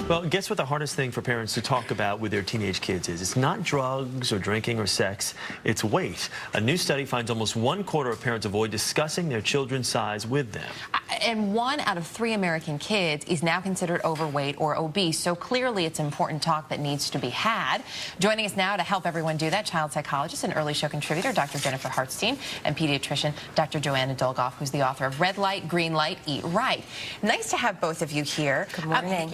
Well, guess what the hardest thing for parents to talk about with their teenage kids is? It's not drugs or drinking or sex, it's weight. A new study finds almost 1/4 of parents avoid discussing their children's size with them. And 1 out of 3 American kids is now considered overweight or obese, so clearly it's important talk that needs to be had. Joining us now to help everyone do that, child psychologist and early show contributor Dr. Jennifer Hartstein and pediatrician Dr. Joanna Dolgoff, who's the author of Red Light, Green Light, Eat Right. Nice to have both of you here. Good morning.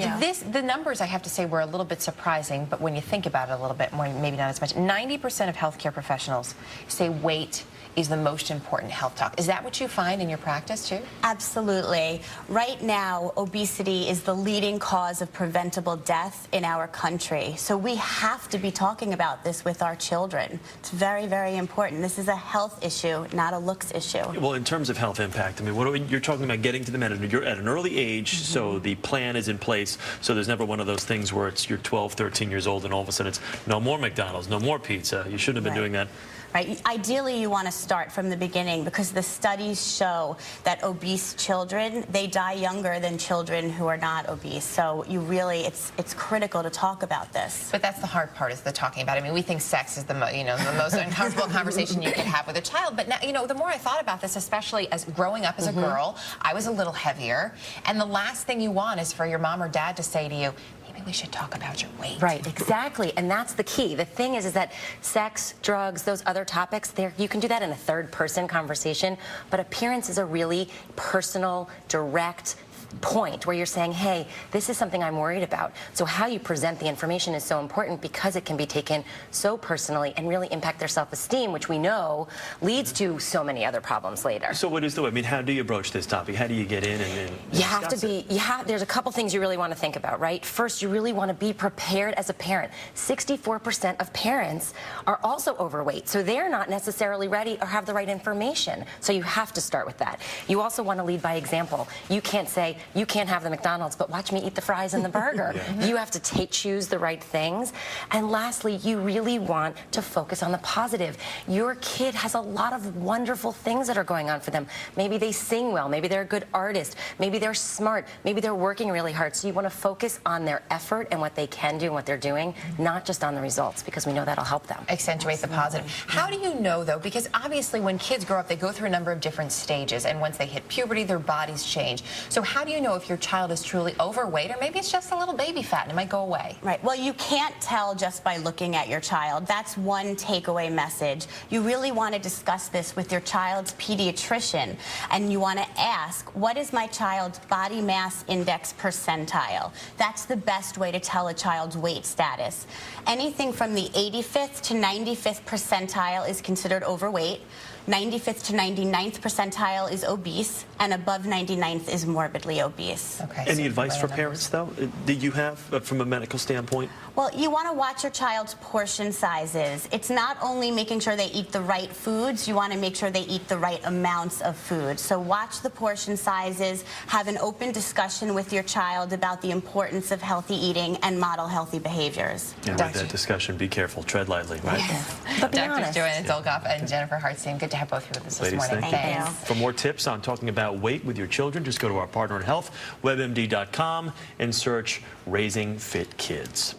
The numbers, I have to say, were a little bit surprising, but when you think about it a little bit more, maybe not as much. 90% of healthcare professionals say weight is the most important health talk. Is that what you find in your practice, too? Absolutely. Right now, obesity is the leading cause of preventable death in our country. So we have to be talking about this with our children. It's very, very important. This is a health issue, not a looks issue. Well, in terms of health impact, I mean, you're talking about getting to the men. You're at an early age, so the plan is in place. So there's never one of those things where you're 12, 13 years old, and all of a sudden it's no more McDonald's, no more pizza. You shouldn't have been doing that. Right. Ideally, you want to start from the beginning because the studies show that obese children, they die younger than children who are not obese. So you really, it's critical to talk about this. But that's the hard part, is the talking about it. I mean, we think sex is the most uncomfortable conversation you can have with a child. But now, the more I thought about this, especially as growing up as a girl, I was a little heavier. And the last thing you want is for your mom or dad to say to you, maybe we should talk about your weight. Right, exactly, and that's the key. The thing is that sex, drugs, those other topics, you can do that in a third-person conversation, but appearance is a really personal, direct point where you're saying, hey, this is something I'm worried about. So how you present the information is so important because it can be taken so personally and really impact their self-esteem, which we know leads to so many other problems later. So what is the way? I mean, how do you broach this topic? How do you get in and you have to be, there's a couple things you really want to think about, right? First, you really want to be prepared as a parent. 64% of parents are also overweight, so they're not necessarily ready or have the right information. So you have to start with that. You also want to lead by example. You can't say, you can't have the McDonald's, but watch me eat the fries and the burger. You have to choose the right things. And lastly, you really want to focus on the positive. Your kid has a lot of wonderful things that are going on for them. Maybe they sing well, maybe they're a good artist, maybe they're smart, maybe they're working really hard. So you want to focus on their effort and what they can do and what they're doing, not just on the results, because we know that'll help them. Accentuate the positive. How do you know, though, because obviously when kids grow up, they go through a number of different stages, and once they hit puberty, their bodies change. So how do you know if your child is truly overweight, or maybe it's just a little baby fat and it might go away? Right. Well, you can't tell just by looking at your child. That's one takeaway message. You really want to discuss this with your child's pediatrician, and you want to ask, what is my child's body mass index percentile? That's the best way to tell a child's weight status. Anything from the 85th to 95th percentile is considered overweight. 95th to 99th percentile is obese, and above 99th is morbidly obese. Okay. Any advice for parents, though, that you have from a medical standpoint? Well, you want to watch your child's portion sizes. It's not only making sure they eat the right foods, you want to make sure they eat the right amounts of food. So watch the portion sizes, have an open discussion with your child about the importance of healthy eating, and model healthy behaviors. And with that discussion, be careful, tread lightly, right? Yes. But be Dr. honest. Joanna Dolgoff and Jennifer Hartstein, good to have both of you with us this Ladies, morning. thank you. Thanks. For more tips on talking about weight with your children, just go to our partner in health, webmd.com, and search Raising Fit Kids.